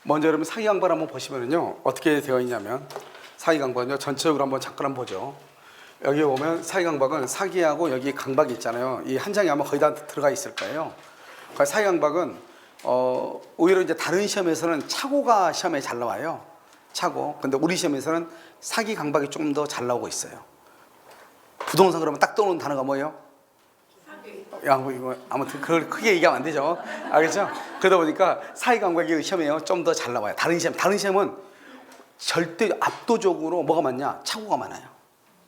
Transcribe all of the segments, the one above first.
먼저 여러분 사기 강박 한번 보시면요 어떻게 되어 있냐면 사기 강박은요 전체적으로 한번 잠깐 보죠. 여기 보면 사기 강박은 사기하고 여기 강박이 있잖아요. 이 한 장에 아마 거의 다 들어가 있을 거예요. 그러니까 사기 강박은 오히려 이제 다른 시험에서는 착오가 시험에 잘 나와요. 착오. 근데 우리 시험에서는 사기 강박이 좀 더 잘 나오고 있어요. 부동산 그러면 딱 떠오르는 단어가 뭐예요? 야, 뭐 이거 아무튼 그걸 크게 얘기하면 안 되죠. 알겠죠? 그러다 보니까 사기 강박이 시험에요 좀 더 잘 나와요. 다른 시험은 절대 압도적으로 뭐가 많냐? 착오가 많아요.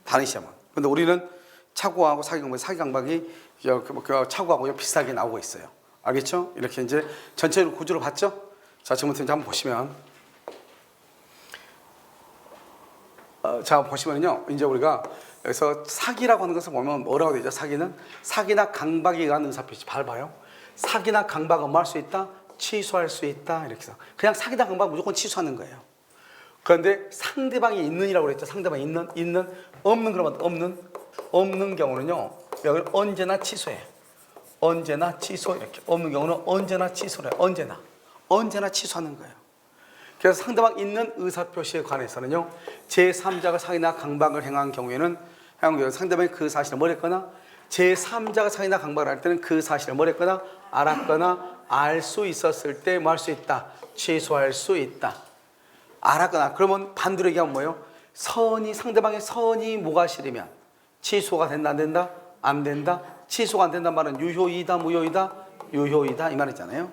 다른 시험은. 근데 우리는 착오하고 사기 강박이 착오하고 비슷하게 나오고 있어요. 알겠죠? 이렇게 이제 전체적으로 구조를 봤죠? 자, 지금부터 이제 한번 보시면 자, 보시면요. 이제 우리가 여기서 사기라고 하는 것을 보면 뭐라고 되죠? 사기는 사기나 강박에 의한 의사표시. 봐요. 사기나 강박은 뭐 할 수 있다? 취소할 수 있다. 이렇게 해서 그냥 사기나 강박 무조건 취소하는 거예요. 그런데 상대방이 있는이라고 그랬죠. 상대방이 있는, 없는 그러면 없는 경우는요. 여기는 언제나 취소해. 언제나 취소 이렇게. 없는 경우는 언제나 취소래. 언제나 취소하는 거예요. 그래서 상대방 있는 의사표시에 관해서는요. 제3자가 사기나 강박을 행한 경우에는 상대방이 그 사실을 뭘 했거나 제3자가 사기나 강박을 할 때는 그 사실을 뭘 했거나 알았거나 알 수 있었을 때 뭐 할 수 있다? 취소할 수 있다. 알았거나 그러면 반대로 얘기하면 뭐예요? 상대방의 선이 뭐가 싫으면 취소가 된다 안 된다? 안 된다. 취소가 안 된다는 말은 유효이다 무효이다? 유효이다 이 말이잖아요.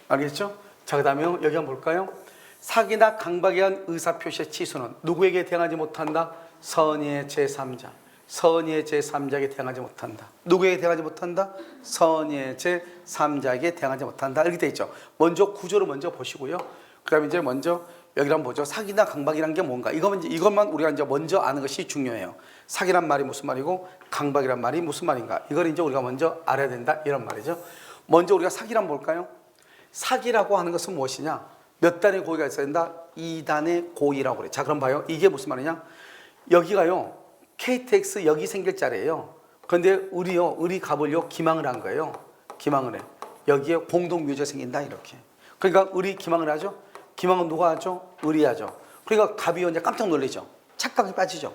알겠죠? 자, 그 다음에 여기 한번 볼까요? 사기나 강박에 의한 의사표시의 취소는 누구에게 대항하지 못한다? 선의의 제3자. 선의의 제3자에게 대항하지 못한다. 누구에게 대항하지 못한다? 선의의 제3자에게 대항하지 못한다. 이렇게 되어 있죠. 먼저 구조를 먼저 보시고요. 그 다음에 이제 먼저 여기를 한번 보죠. 사기나 강박이란 게 뭔가. 이것만 우리가 이제 먼저 아는 것이 중요해요. 사기란 말이 무슨 말이고 강박이란 말이 무슨 말인가. 이걸 이제 우리가 먼저 알아야 된다. 이런 말이죠. 먼저 우리가 사기란 볼까요? 사기라고 하는 것은 무엇이냐? 몇 단의 고의가 있어야 된다? 2단의 고의라고 그래. 자, 그럼 봐요. 이게 무슨 말이냐? 여기가요. KTX 여기 생길 자리예요. 그런데 우리 값을요 기망을 한 거예요. 기망을 해. 여기에 공동묘지가 생긴다 이렇게. 그러니까 기망을 하죠. 기망은 누가 하죠? 하죠. 그러니까 갑이 이제 깜짝 놀라죠. 착각이 빠지죠.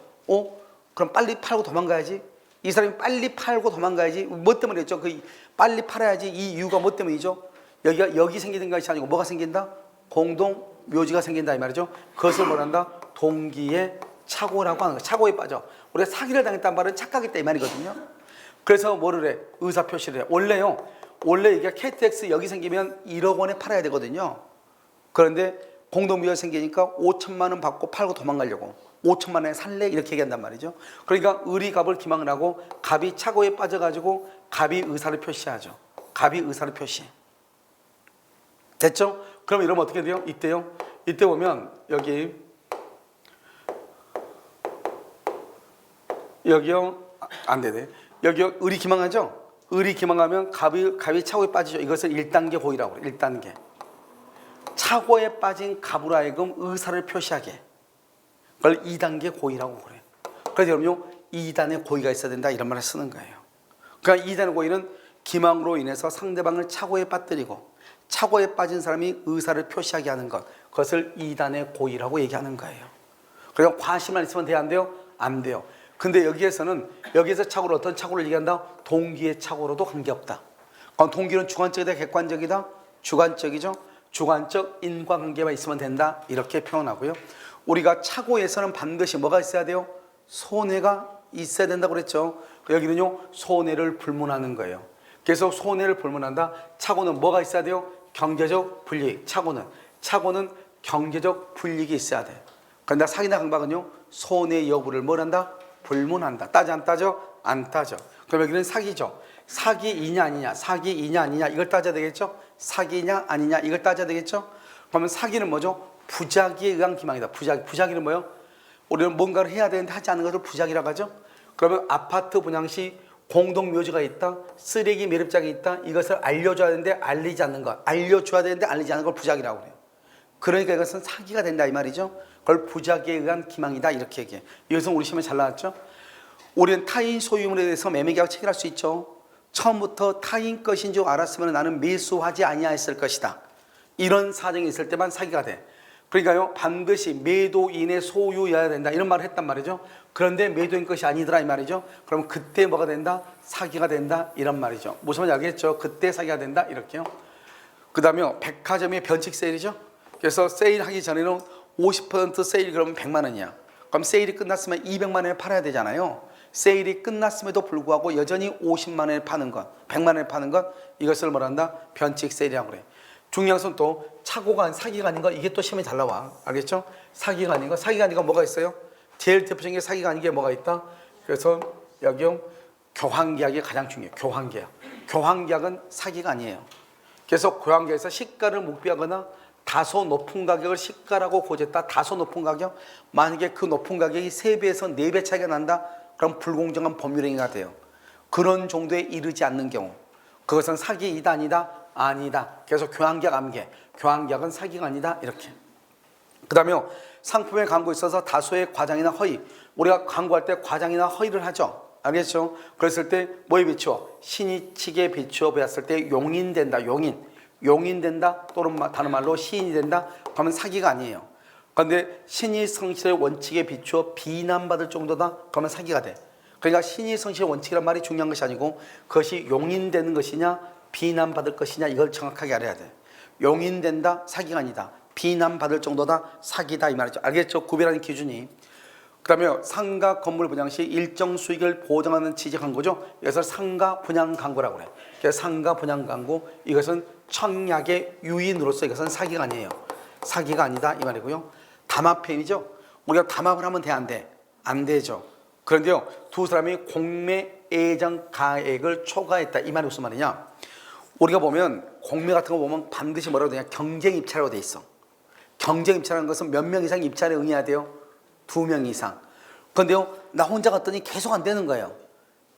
그럼 빨리 팔고 도망가야지. 이 사람이 빨리 팔고 도망가야지. 뭐 때문에 했죠? 빨리 팔아야지. 이 이유가 뭐 때문이죠? 여기 생기는 것이 아니고 뭐가 생긴다? 공동 묘지가 생긴다 이 말이죠. 그것을 뭐란다? 동기의 착오라고 하는 거. 착오에 빠져. 우리가 사기를 당했단 말은 착각이 있다 이 말이거든요. 그래서 뭐를 해? 의사표시를 해. 원래 이게 KTX 여기 생기면 1억 원에 팔아야 되거든요. 그런데 공동 묘지가 생기니까 5천만 원 받고 팔고 도망가려고 5천만 원에 살래? 이렇게 얘기한단 말이죠. 그러니까 값을 기망을 하고 갑이 착오에 빠져가지고 갑이 의사를 표시하죠. 갑이 의사를 표시해. 됐죠? 그럼 이러면 어떻게 돼요? 이때 보면 여기요 안 되네. 여기요 을이 기망하죠? 을이 기망하면 갑이 착오에 빠지죠. 이것을 1단계 고의라고 그래. 1단계. 착오에 빠진 갑으로 하여금 의사를 표시하게. 그걸 2단계 고의라고 그래. 그래서 여러분요 2단의 고의가 있어야 된다 이런 말을 쓰는 거예요. 그러니까 2단의 고의는 기망으로 인해서 상대방을 착오에 빠뜨리고 착오에 빠진 사람이 의사를 표시하게 하는 것, 그것을 2단의 고의라고 얘기하는 거예요. 그러니까 과실만 있으면 돼요? 안 돼요? 안 돼요. 근데 여기에서 착오를 어떤 착오를 얘기한다? 동기의 착오로도 관계없다. 그럼 동기는 주관적이다 객관적이다? 주관적이죠. 주관적 인과관계만 있으면 된다 이렇게 표현하고요. 우리가 착오에서는 반드시 뭐가 있어야 돼요? 손해가 있어야 된다고 그랬죠. 여기는요 손해를 불문하는 거예요. 그래서 손해를 불문한다. 착오는 뭐가 있어야 돼요? 경제적 불이익. 착오는 경제적 불이익이 있어야 돼. 그런데 사기나 강박은요 손해 여부를 뭘 한다? 불문한다. 따져 안 따져? 안 따져. 그럼 여기는 사기죠. 사기이냐 아니냐 이걸 따져야 되겠죠. 사기냐 아니냐 이걸 따져야 되겠죠. 그러면 사기는 뭐죠? 부작위에 의한 기망이다. 부작위는 뭐예요? 우리는 뭔가를 해야 되는데 하지 않는 것을 부작위라고 하죠. 그러면 아파트 분양 시 공동묘지가 있다, 쓰레기 매립장이 있다, 이것을 알려줘야 되는데 알리지 않는 것, 알려줘야 되는데 알리지 않는 걸 부작위라고 그래요. 그러니까 이것은 사기가 된다 이 말이죠. 그걸 부작위에 의한 기망이다 이렇게 얘기해요. 이것은 우리 시험에 잘 나왔죠. 우리는 타인 소유물에 대해서 매매계약 체결할 수 있죠. 처음부터 타인 것인 줄 알았으면 나는 매수하지 아니하였을 것이다. 이런 사정이 있을 때만 사기가 돼. 그러니까요, 반드시 매도인의 소유여야 된다 이런 말을 했단 말이죠. 그런데 매도인 것이 아니더라 이 말이죠. 그럼 그때 뭐가 된다? 사기가 된다 이런 말이죠. 무슨 말인지 알겠죠? 그때 사기가 된다 이렇게요. 그 다음에 백화점의 변칙 세일이죠. 그래서 세일하기 전에는 50% 세일 그러면 100만 원이야. 그럼 세일이 끝났으면 200만 원에 팔아야 되잖아요. 세일이 끝났음에도 불구하고 여전히 50만 원에 파는 것, 100만 원에 파는 것, 이것을 뭐란다? 변칙 세일이라고 그래. 중요한 것은 또 착오가 아닌 사기가 아닌 거, 이게 또 시험에 잘 나와. 알겠죠? 사기가 아닌 거, 사기가 아닌 거 뭐가 있어요? 제일 대표적인 게 사기가 아닌 게 뭐가 있다? 그래서 여기요, 교환계약이 가장 중요해요. 교환계약. 교환계약은 사기가 아니에요. 그래서 교환계약에서 시가를 묵비하거나 다소 높은 가격을 시가라고 고지했다. 다소 높은 가격. 만약에 그 높은 가격이 3배에서 4배 차이가 난다. 그럼 불공정한 법률행위가 돼요. 그런 정도에 이르지 않는 경우, 그것은 사기이다 아니다? 아니다. 그래서 교환계약 암계. 교환계약은 사기가 아니다. 이렇게. 그 다음에 상품의 광고에 있어서 다소의 과장이나 허위. 우리가 광고할 때 과장이나 허위를 하죠. 알겠죠? 그랬을 때 뭐에 비추어? 신이치게 비추어 보였을 때 용인된다. 용인된다 또는 다른 말로 시인이 된다. 그러면 사기가 아니에요. 그런데 신이 성실의 원칙에 비추어 비난받을 정도다. 그러면 사기가 돼. 그러니까 신이 성실의 원칙이란 말이 중요한 것이 아니고 그것이 용인되는 것이냐 비난받을 것이냐 이걸 정확하게 알아야 돼. 용인된다 사기가 아니다. 비난받을 정도다 사기다 이 말이죠. 알겠죠? 구별하는 기준이. 그 다음에 상가 건물 분양 시 일정 수익을 보장하는 취지 광고죠. 이것을 상가 분양 광고라고 그래. 그래서 상가 분양 광고, 이것은 청약의 유인으로서 이것은 사기가 아니에요. 사기가 아니다 이 말이고요. 담합행위죠. 우리가 담합을 하면 돼 안 돼? 안 되죠. 그런데요, 두 사람이 공매 애정 가액을 초과했다 이 말이 무슨 말이냐? 우리가 보면 공매 같은 거 보면 반드시 뭐라고 되냐? 경쟁 입찰이라고 돼 있어. 경쟁 입찰하는 것은 몇 명 이상 입찰에 응해야 돼요? 2명 이상. 그런데요, 나 혼자 갔더니 계속 안 되는 거예요.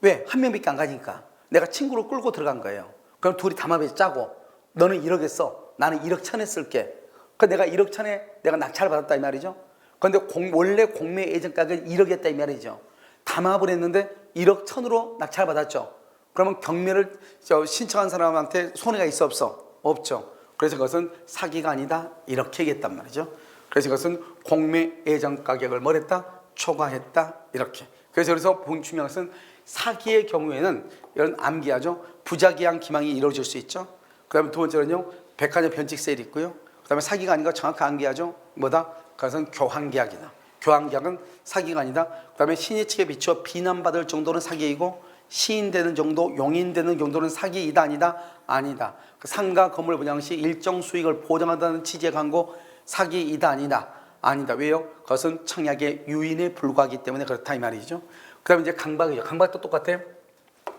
왜? 한 명밖에 안 가니까. 내가 친구를 끌고 들어간 거예요. 그럼 둘이 담합해서 짜고, 너는 1억 했어. 나는 1억 1,000에 쓸게. 그 내가 1억 1,000에 내가 낙찰을 받았다 이 말이죠. 그런데 원래 공매 예정 가격은 1억 했다 이 말이죠. 담합을 했는데 1억 1,000으로 낙찰을 받았죠. 그러면 경매를 신청한 사람한테 손해가 있어 없어? 없죠. 그래서 그것은 사기가 아니다 이렇게 얘기했단 말이죠. 그래서 이것은 공매 예정 가격을 뭘 했다? 초과했다 이렇게. 그래서 중요한 것은 사기의 경우에는 이런 암기하죠. 부작위한 기망이 이루어질 수 있죠. 그 다음에 두 번째는요, 백화점 변칙 세일이 있고요. 그 다음에 사기가 아닌 거 정확하게 암기하죠. 뭐다? 그것은 교환계약이다. 교환계약은 사기가 아니다. 그 다음에 신의 측에 비추어 비난받을 정도는 사기이고 시인되는 정도, 용인되는 정도는 사기이다 아니다? 아니다. 그 상가 건물 분양 시 일정 수익을 보장한다는 취지의 광고 사기이다 아니다? 아니다. 왜요? 그것은 청약의 유인에 불과하기 때문에 그렇다 이 말이죠. 그 다음에 이제 강박이죠. 강박도 똑같아요.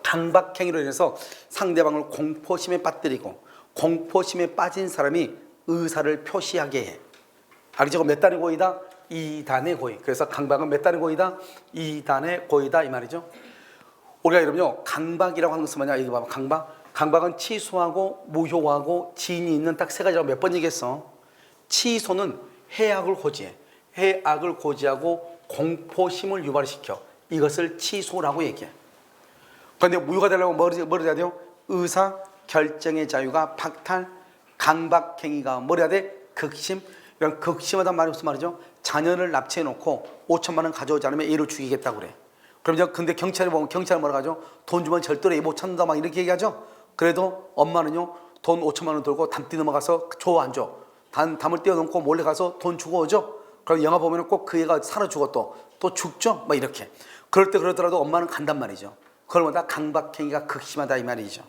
강박행위로 인해서 상대방을 공포심에 빠뜨리고 공포심에 빠진 사람이 의사를 표시하게 해. 알겠죠? 몇 단의 고의다? 2단의 고의. 그래서 강박은 몇 단의 고의다? 2단의 고의다 이 말이죠. 우리가 이러면요, 강박이라고 하는 것은 뭐냐? 이거 봐봐. 강박은 취소하고 무효하고 지인이 있는 딱 세 가지라고 몇 번 얘기했어. 취소는 해악을 고지해. 해악을 고지하고 공포심을 유발시켜. 이것을 취소라고 얘기해. 그런데 무효가 되려면 뭘 해야 돼요? 의사 결정의 자유가 박탈, 강박행위가 뭘 해야 돼? 극심. 이런 극심하다는 말이 무슨 말이죠? 자녀를 납치해놓고 5천만 원 가져오지 않으면 얘를 죽이겠다고 그래. 그럼 이제 근데 경찰이 보면 경찰은 뭐라 하죠? 돈 주면 절대로 얘 못 찾는다 막 이렇게 얘기하죠. 그래도 엄마는요, 돈 5천만 원 들고 담띠 넘어가서 줘 안 줘? 담을 떼어놓고 몰래 가서 돈 주고 오죠. 그럼 영화 보면 꼭 그 애가 살아 죽어 또 죽죠. 막 이렇게. 그럴 때 그러더라도 엄마는 간단 말이죠. 그걸 뭐다? 강박행위가 극심하다 이 말이죠.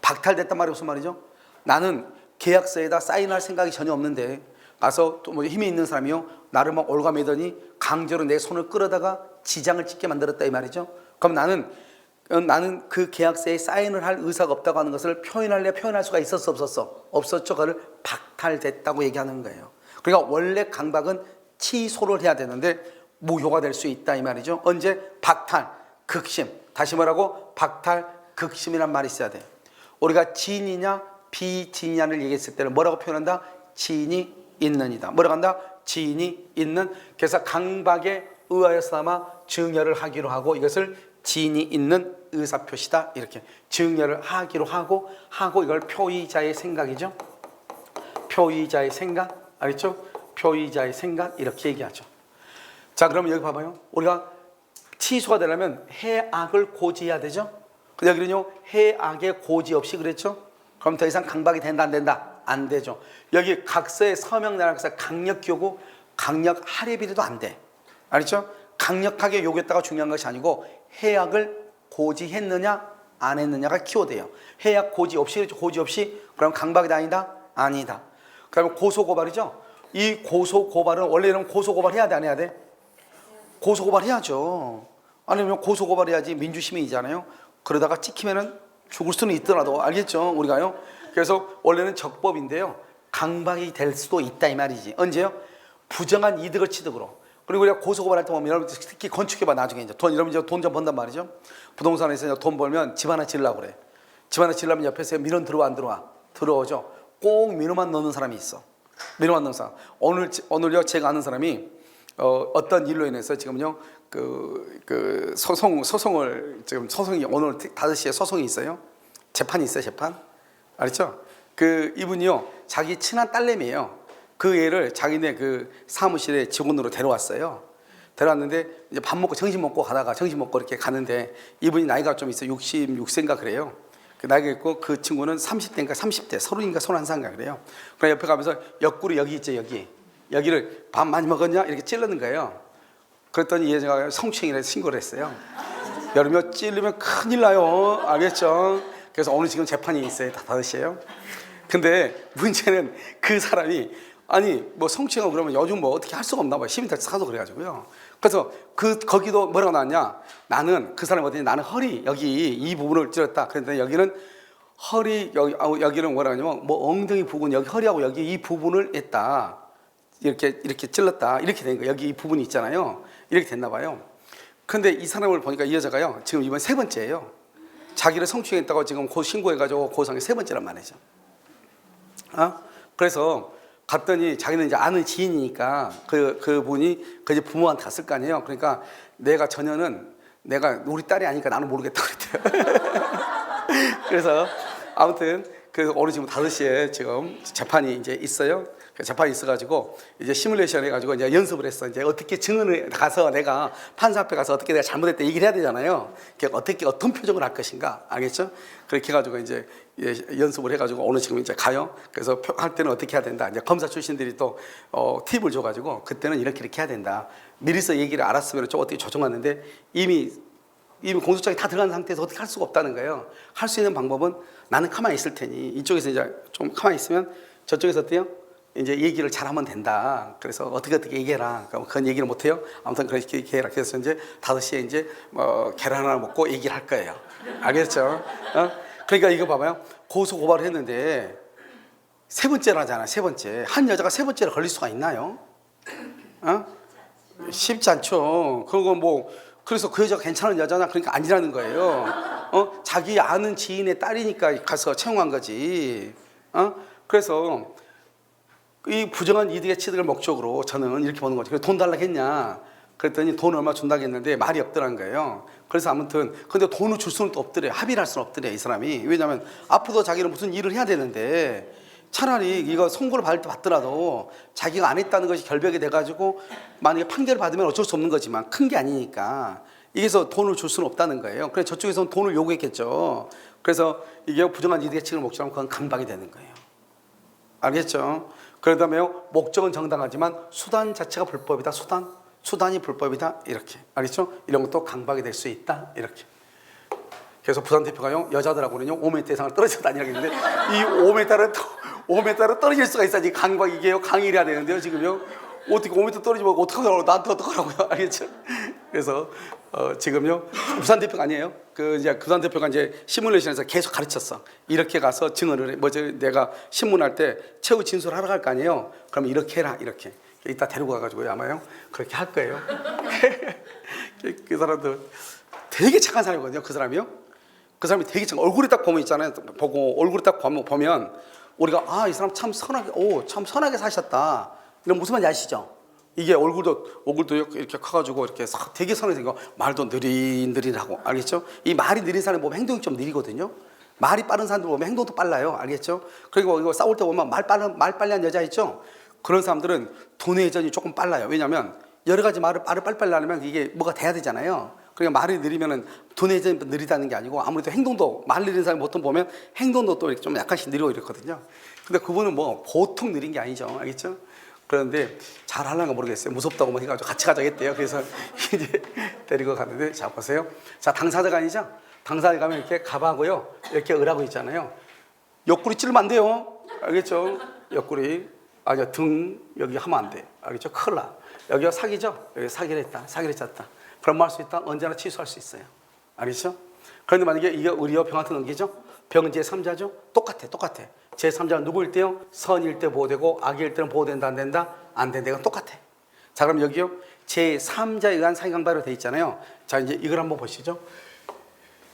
박탈됐단 말이 무슨 말이죠? 나는 계약서에다 사인할 생각이 전혀 없는데 가서 또 뭐 힘이 있는 사람이요, 나를 막 올가매더니 강제로 내 손을 끌어다가 지장을 찍게 만들었다 이 말이죠. 그럼 나는 그 계약서에 사인을 할 의사가 없다고 하는 것을 표현할 수가 있었어 없었어? 없었죠. 그걸 박탈됐다고 얘기하는 거예요. 그러니까 원래 강박은 취소를 해야 되는데 무효가 될 수 있다 이 말이죠. 언제? 박탈, 극심. 다시 뭐라고? 박탈, 극심이란 말이 있어야 돼. 우리가 지인이냐 비지인이냐를 얘기했을 때는 뭐라고 표현한다? 지인이 있는이다. 뭐라고 한다? 지인이 있는. 그래서 강박에 의하여서나마 증여를 하기로 하고 이것을 지인이 있는 의사표시다 이렇게 증여를 하기로 하고 이걸 표의자의 생각이죠. 표의자의 생각, 알겠죠? 표의자의 생각 이렇게 얘기하죠. 자, 그러면 여기 봐봐요. 우리가 치수가 되려면 해악을 고지해야 되죠. 근데 여기는요, 해악의 고지 없이 그랬죠. 그럼 더 이상 강박이 된다 안 된다? 안 되죠. 여기 각서의 서명나라에서 강력 요구, 강력 할애비례도 안 돼. 알겠죠? 강력하게 요구했다가 중요한 것이 아니고 해악을 고지했느냐 안 했느냐가 키워드예요. 해악 고지 없이 그럼 강박이 아니다? 아니다. 그러면 고소고발이죠. 이 고소고발은 원래는 고소고발해야 돼 안 해야 돼? 고소고발해야죠. 아니면 고소고발해야지 민주시민이잖아요. 그러다가 찍히면은 죽을 수는 있더라도 알겠죠 우리가요. 그래서 원래는 적법인데요, 강박이 될 수도 있다 이 말이지. 언제요? 부정한 이득을 취득으로. 그리고 우리가 고소고발할 때 보면 여러분 특히 건축해봐. 나중에 이제 돈, 여러분 이제 돈 좀 번단 말이죠. 부동산에서 이제 돈 벌면 집 하나 지으려고 그래. 집 하나 지으려면 옆에서 민원 들어와 안 들어와? 들어오죠. 꼭 민원만 넣는 사람이 있어. 민원만 넣는 사람. 오늘요 제가 아는 사람이 어떤 일로 인해서 지금요 소송을 지금 소송이 오늘 5시에 소송이 있어요. 재판이 있어요. 재판. 알았죠? 그 이분이요 자기 친한 딸내미예요. 그 애를 자기네 그 사무실에 직원으로 데려왔어요. 데려왔는데 이제 밥 먹고 점심 먹고 가다가 점심 먹고 이렇게 가는데 이분이 나이가 좀 있어. 66세인가 그래요. 그 나이가 있고 그 친구는 30대인가 30대, 30인가 31살인가 그래요. 그래 옆에 가면서 옆구리 여기 있죠. 여기를 밥 많이 먹었냐 이렇게 찔르는 거예요. 그랬더니 이 여자가 성추행이라서 신고를 했어요. 여름에 찔르면 큰일 나요. 알겠죠? 그래서 오늘 지금 재판이 있어요. 다 5시에요. 근데 문제는 그 사람이 아니 뭐 성추행하고 그러면 요즘 뭐 어떻게 할 수가 없나 봐요. 시민단체 사도 그래가지고요. 그래서 거기도 뭐라고 나왔냐? 나는 그 사람이 어디냐? 나는 허리 여기 이 부분을 찔렀다. 그런데 여기는 허리 여기는 뭐라 하냐면 뭐 엉덩이 부분 여기 허리하고 여기 이 부분을 했다. 이렇게 찔렀다. 이렇게 된 거예요. 여기 이 부분이 있잖아요. 이렇게 됐나 봐요. 근데 이 사람을 보니까 이 여자가요 지금 이번 3번째예요. 자기를 성추행했다고 지금 신고해가지고 고소한 게 3번째란 말이죠. 그래서 갔더니 자기는 이제 아는 지인이니까 그분이 그 이제 부모한테 갔을 거 아니에요. 그러니까 내가 우리 딸이 아니까 나는 모르겠다고 그랬대요. 그래서 아무튼 오늘 지금 5시에 지금 재판이 이제 있어요. 재판이 있어가지고 이제 시뮬레이션 해가지고 이제 연습을 했어. 이제 어떻게 증언을 가서 내가 판사 앞에 가서 어떻게 내가 잘못했다 얘기를 해야 되잖아요. 어떻게 어떤 표정을 할 것인가, 알겠죠? 그렇게 해가지고 이제 연습을 해가지고 오늘 지금 이제 가요. 그래서 할 때는 어떻게 해야 된다. 이제 검사 출신들이 또 팁을 줘가지고 그때는 이렇게 해야 된다. 미리서 얘기를 알았으면 좀 어떻게 조정하는데 이미 공소장이 다 들어간 상태에서 어떻게 할 수가 없다는 거예요. 할 수 있는 방법은 나는 가만히 있을 테니 이쪽에서 이제 좀 가만히 있으면 저쪽에서 어때요? 이제 얘기를 잘하면 된다. 그래서 어떻게 얘기해라. 그건 얘기를 못 해요. 아무튼 그렇게 얘기해라. 그래서 이제 5시에 이제 계란 하나 먹고 얘기를 할 거예요. 알겠죠? 그러니까 이거 봐봐요. 고소 고발을 했는데 3번째라잖아. 3번째. 한 여자가 3번째로 걸릴 수가 있나요? 쉽지 않죠. 그래서 그 여자가 괜찮은 여자냐? 그러니까 아니라는 거예요. 자기 아는 지인의 딸이니까 가서 채용한 거지. 그래서 이 부정한 이득의 취득을 목적으로 저는 이렇게 보는 거죠. 그래서 돈 달라고 했냐? 그랬더니 돈 얼마 준다고 했는데 말이 없더란 거예요. 그래서 아무튼 근데 돈을 줄 수는 또 없더래. 합의를 할 수는 없더래 이 사람이. 왜냐하면 앞으로도 자기는 무슨 일을 해야 되는데 차라리 이거 선고를 받더라도 자기가 안 했다는 것이 결백이 돼가지고 만약에 판결을 받으면 어쩔 수 없는 거지만 큰 게 아니니까 이게서 돈을 줄 수는 없다는 거예요. 그래서 저쪽에서는 돈을 요구했겠죠. 그래서 이게 부정한 이득의 취득을 목적으로 하면 그건 강박이 되는 거예요. 알겠죠? 그러다면 목적은 정당하지만 수단 자체가 불법이다. 수단이 불법이다. 이렇게. 알겠죠? 이런 것도 강박이 될 수 있다. 이렇게. 그래서 부산 대표가요 여자들하고는요 5m 이상을 떨어져 다니라고 했는데 이 5m를 떨어질 수가 있어야지 강박이게요 강의를 해야 되는데요 지금요 어떻게 5m 떨어지면 어떡하라고 나한테 어떡하라고요. 알겠죠? 그래서 지금요 부산 대표가 아니에요. 이제 부산 대표가 이제 시뮬레이션에서 계속 가르쳤어. 이렇게 가서 증언을 내가 신문할 때 최후 진술하러 갈 거 아니에요. 그러면 이렇게 해라 이렇게. 이따 데리고 가가지고요 아마요 그렇게 할 거예요. 그 사람도 되게 착한 사람이거든요. 그 사람이요. 그 사람이 되게 착한 얼굴이 딱 보면 있잖아요. 보고 얼굴이 딱 보면 우리가 이 사람 참 선하게 사셨다. 이런 무슨 말인지 아시죠? 이게 얼굴도 이렇게 커가지고 이렇게 되게 선하게 생겨 말도 느릿느릿하고 알겠죠? 이 말이 느린 사람이 보면 행동이 좀 느리거든요. 말이 빠른 사람들 보면 행동도 빨라요. 알겠죠? 그리고 이거 싸울 때 보면 말 빨리한 여자 있죠? 그런 사람들은 두뇌 회전이 조금 빨라요. 왜냐하면 여러 가지 말을 빨리빨리 하려면 이게 뭐가 돼야 되잖아요. 그러니까 말이 느리면은 두뇌 회전이 느리다는 게 아니고 아무래도 행동도 말 느린 사람 보통 보면 행동도 또 이렇게 좀 약간씩 느리고 이렇거든요. 근데 그분은 뭐 보통 느린 게 아니죠. 알겠죠? 그런데 잘 하려는가 모르겠어요. 무섭다고 뭐 해가지고 같이 가자고 했대요. 그래서 이제 데리고 갔는데 자 보세요. 자 당사자가 아니죠? 당사자 가면 이렇게 갑하고요. 이렇게 을하고 있잖아요. 옆구리 찌르면 안 돼요. 알겠죠? 옆구리. 등 여기 하면 안 돼. 알겠죠? 큰일 나. 여기가 사기죠? 여기 사기를 했다. 사기를 쳤다. 그런 말 할 수 있다. 언제나 취소할 수 있어요. 알겠죠? 그런데 만약에 이게 을이요 병한테 넘기죠? 병은 제3자죠? 똑같아. 제3자는 누구일 때요? 선일 때 보호되고 악일 때는 보호된다 안 된다? 안 된다. 이건 똑같아. 자 그럼 여기요 제3자에 의한 사기강박으로 돼 있잖아요. 자 이제 이걸 한번 보시죠.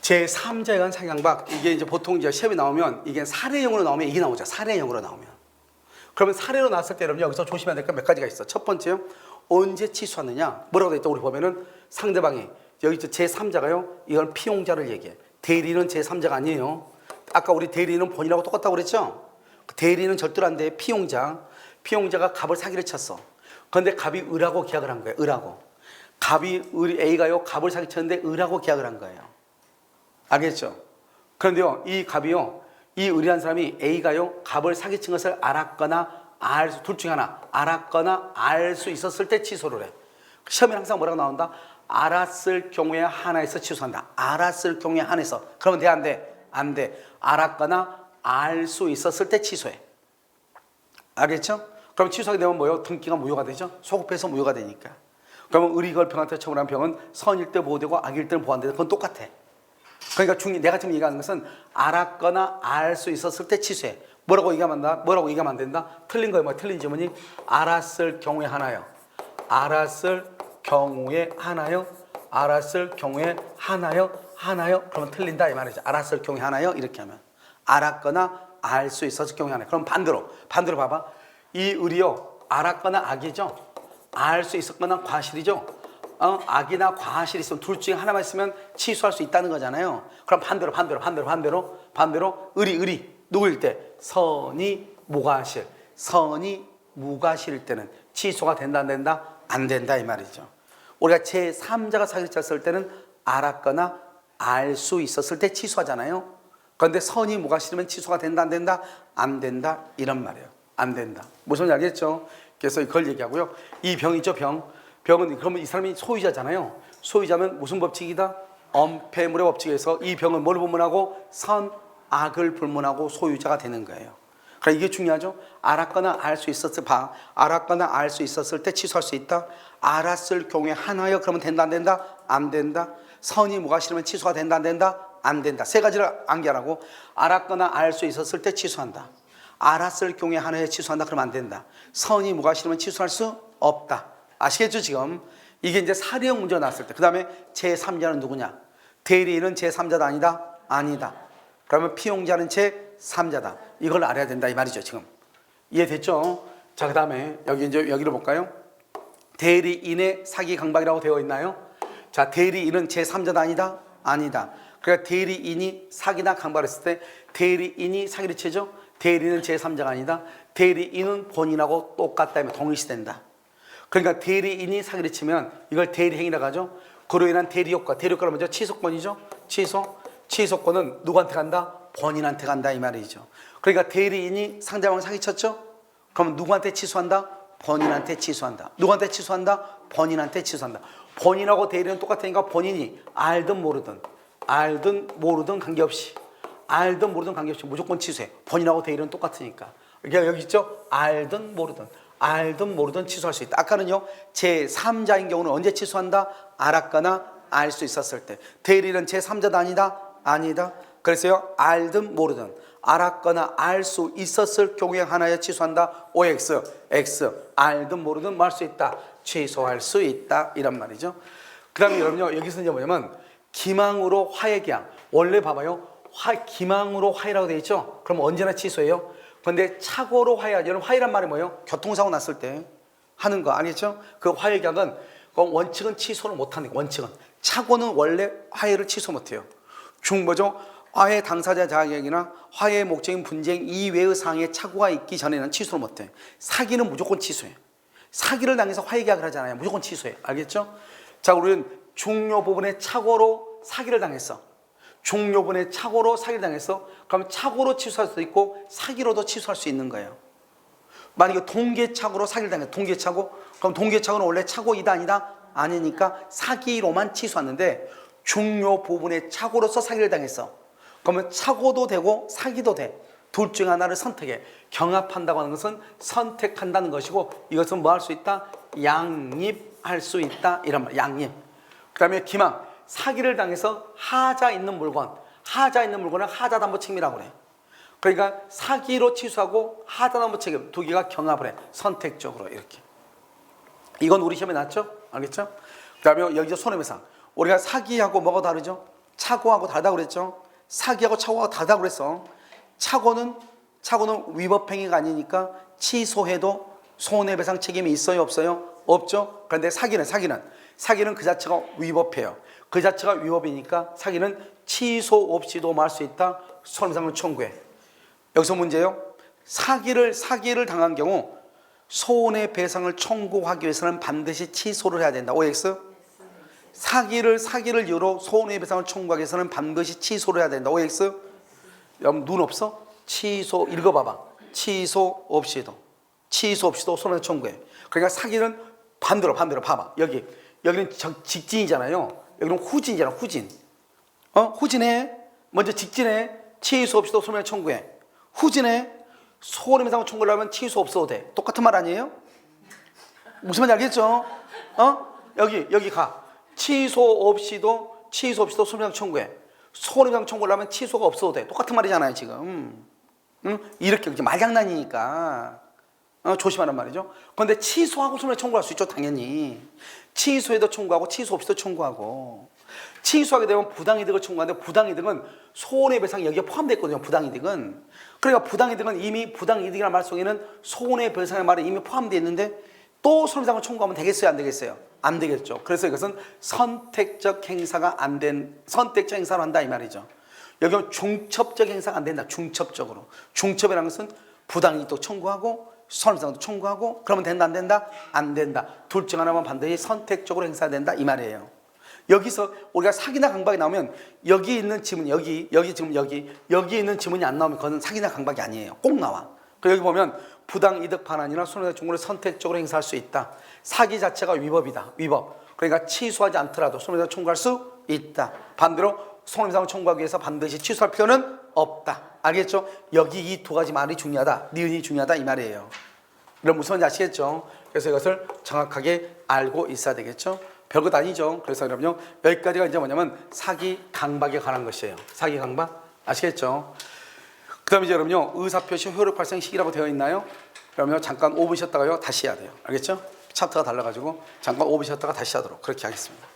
제3자에 의한 사기강박 이게 이제 보통 이제 시험에 나오면 이게 사례형으로 나오면 이게 나오죠. 사례형으로 나오면. 그러면 사례로 나왔을 때 여러분 여기서 조심해야 될 건 몇 가지가 있어. 첫 번째요. 언제 취소하느냐? 뭐라고 돼 있죠? 우리 보면은 상대방이 여기 제3자가요. 이건 피용자를 얘기해. 대리는 제3자가 아니에요. 아까 우리 대리는 본인하고 똑같다고 그랬죠? 대리는 절대로 안 돼. 피용자가 갑을 사기를 쳤어. 그런데 갑이 을하고 계약을 한 거예요. 을하고. 우리 A가요 갑을 사기쳤는데 을하고 계약을 한 거예요. 알겠죠? 그런데요 이 갑이요 이 을이라는 사람이 A가요 갑을 사기친 것을 알았거나 둘 중에 하나 알았거나 알 수 있었을 때 취소를 해. 시험에 항상 뭐라고 나온다? 알았을 경우에 하나에서 취소한다. 알았을 경우에 하나에서. 그러면 돼 안 돼? 안 돼. 알았거나 알 수 있었을 때 취소해. 알겠죠? 그럼 취소하게 되면 뭐예요? 등기가 무효가 되죠? 소급해서 무효가 되니까. 그러면 을이 걸 병한테 처분한 병은 선일 때 보호되고 악일 때는 보호 안 되는 건 똑같아. 그러니까 내가 지금 얘기하는 것은 알았거나 알 수 있었을 때 취소해. 뭐라고 얘기하면 안 된다? 틀린 거예요. 틀린 질문이 알았을 경우에 하나요. 알았을 경우에 하나요. 알았을 경우에 하나요. 그러면 틀린다 이 말이죠. 알았을 경우에 하나요. 이렇게 하면 알았거나 알 수 있었을 경우에 하나요. 그럼 반대로 봐봐. 이 을이요 알았거나 악이죠. 알 수 있었거나 과실이죠. 악이나 과실이 있으면 둘 중에 하나만 있으면 취소할 수 있다는 거잖아요. 그럼 반대로 을이 누구일 때? 선이 무과실일 때는 취소가 된다 안 된다? 안 된다 이 말이죠. 우리가 제3자가 사기를 쳤을 때는 알았거나 알 수 있었을 때 취소하잖아요. 그런데 선이 무과실이면 취소가 된다 안 된다? 안 된다 이런 말이에요. 안 된다. 무슨 말인지 알겠죠? 그래서 그걸 얘기하고요. 이 병이죠 병은 그러면 이 사람이 소유자잖아요. 소유자면 무슨 법칙이다? 엄폐물의 법칙에서 이 병은 뭘 불문하고? 선, 악을 불문하고 소유자가 되는 거예요. 그러니까 이게 중요하죠. 알았거나 알 수 있었을 때 취소할 수 있다. 알았을 경우에 하나요. 그러면 된다 안 된다? 안 된다. 선이 무과실이면 취소가 된다 안 된다? 안 된다. 세 가지를 암기하라고. 알았거나 알 수 있었을 때 취소한다. 알았을 경우에 하나에 취소한다. 그러면 안 된다. 선이 무과실이면 취소할 수 없다. 아시겠죠 지금? 이게 이제 사례형 문제가 나왔을 때. 그 다음에 제3자는 누구냐? 대리인은 제3자다 아니다? 아니다. 그러면 피용자는 제3자다. 이걸 알아야 된다 이 말이죠 지금. 이해됐죠? 자 그 다음에 여기로 볼까요? 대리인의 사기 강박이라고 되어 있나요? 자 대리인은 제3자다 아니다? 아니다. 그러니까 대리인이 사기나 강박을 했을 때 대리인이 사기를 치죠? 대리인은 제3자가 아니다. 대리인은 본인하고 똑같다면 동일시된다. 그러니까 대리인이 사기를 치면 이걸 대리행위라고 하죠. 그로 인한 대리효과는 뭐죠? 취소권이죠. 취소권은 누구한테 간다? 본인한테 간다 이 말이죠. 그러니까 대리인이 상대방을 사기쳤죠? 그러면 누구한테 취소한다? 본인한테 취소한다. 누구한테 취소한다? 본인한테 취소한다. 본인하고 대리는 똑같으니까 본인이 알든 모르든 관계없이 무조건 취소해. 본인하고 대리는 똑같으니까. 그러니까 여기 있죠? 알든 모르든 취소할 수 있다. 아까는요 제3자인 경우는 언제 취소한다? 알았거나 알 수 있었을 때. 대리는 제3자다 아니다? 아니다. 그래서요 알든 모르든 알았거나 알 수 있었을 경우에 하나에 취소한다. OX, X 알든 모르든 뭐 할 수 있다? 취소할 수 있다 이란 말이죠. 그 다음에 여러분요 여기서 이제 뭐냐면 기망으로 화해계약. 원래 봐봐요 기망으로 화해라고 되어 있죠. 그럼 언제나 취소해요. 그런데 착오로 화해하죠. 여러분 화해란 말이 뭐예요? 교통사고 났을 때 하는 거 아니겠죠? 그 화해계약은 원칙은 취소를 못하는 거예요. 원칙은. 착오는 원래 화해를 취소 못해요. 뭐죠? 화해 당사자 자격이나 화해의 목적인 분쟁 이외의 사항에 착오가 있기 전에는 취소를 못해. 사기는 무조건 취소해. 사기를 당해서 화해 계약을 하잖아요. 무조건 취소해. 알겠죠? 자, 우리는 중요 부분의 착오로 사기를 당했어. 중요 부분의 착오로 사기를 당했어. 그럼 착오로 취소할 수도 있고 사기로도 취소할 수 있는 거예요. 만약에 동계착오로 사기를 당했어. 동계착오. 그럼 동계착오는 원래 착오이다 아니다? 아니니까 사기로만 취소하는데 중요 부분의 착오로서 사기를 당했어. 그러면 착오도 되고 사기도 돼. 둘 중 하나를 선택해. 경합한다고 하는 것은 선택한다는 것이고 이것은 뭐 할 수 있다? 양립할 수 있다. 이런 말. 양립. 그 다음에 기망. 사기를 당해서 하자 있는 물건. 하자 있는 물건은 하자담보 책임이라고 그래. 그러니까 사기로 취소하고 하자담보 책임 두 개가 경합을 해. 선택적으로 이렇게. 이건 우리 시험에 나왔죠? 알겠죠? 그 다음에 여기서 손해배상. 우리가 사기하고 뭐가 다르죠? 착오하고 다르다고 그랬죠? 사기하고 착오하고 다르다고 그랬어. 착오는 위법행위가 아니니까 취소해도 손해배상 책임이 있어요? 없어요? 없죠? 그런데 사기는 그 자체가 위법해요. 그 자체가 위법이니까 사기는 취소 없이도 말 수 있다. 손해배상을 청구해. 여기서 문제요. 사기를 당한 경우 손해배상을 청구하기 위해서는 반드시 취소를 해야 된다. OX? 사기를 이유로 손해배상을 청구하기 위해서는 반드시 취소를 해야 된다. OX? 여러분 눈 없어? 취소 읽어봐봐. 취소 없이도 손해배상 청구해. 그러니까 사기는 반대로 봐봐. 여기는 직진이잖아요. 여기는 후진이잖아. 후진해. 먼저 직진해. 취소 없이도 손해배상 청구해. 후진해. 손해배상 청구를 하면 취소 없어도 돼. 똑같은 말 아니에요? 무슨 말인지 알겠죠? 여기 가. 취소 없이도 손해배상 청구해. 손해배상 청구를 하면 취소가 없어도 돼. 똑같은 말이잖아요 지금. 이렇게 말장난이니까 조심하란 말이죠. 그런데 취소하고 손해배상 청구할 수 있죠. 당연히. 취소해도 청구하고 취소 없이도 청구하고. 취소하게 되면 부당이득을 청구하는데 부당이득은 손해배상이 여기에 포함되어 있거든요. 부당이득은. 그러니까 부당이득은 이미 부당이득이라는 말 속에는 손해배상의 말이 이미 포함되어 있는데 또 손해배상을 청구하면 되겠어요? 안 되겠어요? 안 되겠죠. 그래서 이것은 선택적 행사로 한다 이 말이죠. 여기는 중첩적 행사가 안 된다. 중첩적으로. 중첩이라는 것은 부당이득도 청구하고 손해배상도 청구하고 그러면 된다 안 된다? 안 된다. 둘 중 하나만 반드시 선택적으로 행사해야 된다 이 말이에요. 여기서 우리가 사기나 강박이 나오면 여기 있는 지문 여기 있는 지문이 안 나오면 그건 사기나 강박이 아니에요. 꼭 나와. 그리고 여기 보면 부당이득 반환이나 손해배상 청구를 선택적으로 행사할 수 있다. 사기 자체가 위법이다. 위법. 그러니까 취소하지 않더라도 손해배상 청구할 수 있다. 반대로 손해배상을 청구하기 위해서 반드시 취소할 필요는 없다. 알겠죠? 여기 이 두 가지 말이 중요하다. 니은이 중요하다 이 말이에요. 이런 무슨 말인지 아시겠죠? 그래서 이것을 정확하게 알고 있어야 되겠죠? 별것 아니죠. 그래서 여러분요 여기까지가 이제 뭐냐면 사기 강박에 관한 것이에요. 사기 강박 아시겠죠? 그 다음에 이제 여러분요 의사표시 효력 발생 시기라고 되어 있나요? 그러면 잠깐 5분 쉬었다가요 다시 해야 돼요. 알겠죠? 챕터가 달라가지고 잠깐 5분 쉬었다가 다시 하도록 그렇게 하겠습니다.